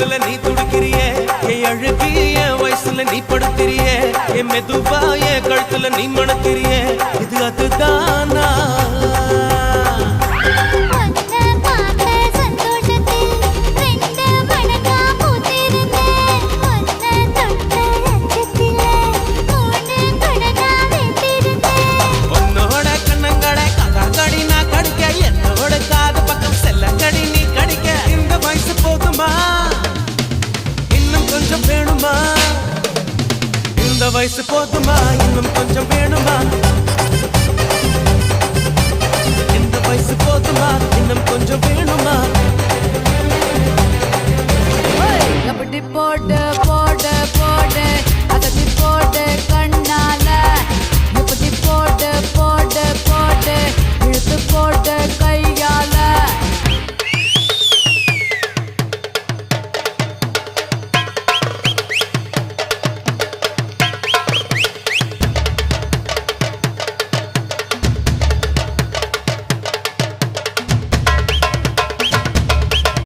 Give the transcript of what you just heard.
தொடுதல நீ துடிக்கிறியே என் அழுகி என் வயசுல நீ படுத்திரியே என் மெதுவா என் கழுத்துல நீ மணக்கிறியே இது அதுதானா இந்த வயசு போதுமா இன்னும் கொஞ்சம் வேணுமா இந்த வயசு போதுமா இன்னும் கொஞ்சம் வேணுமா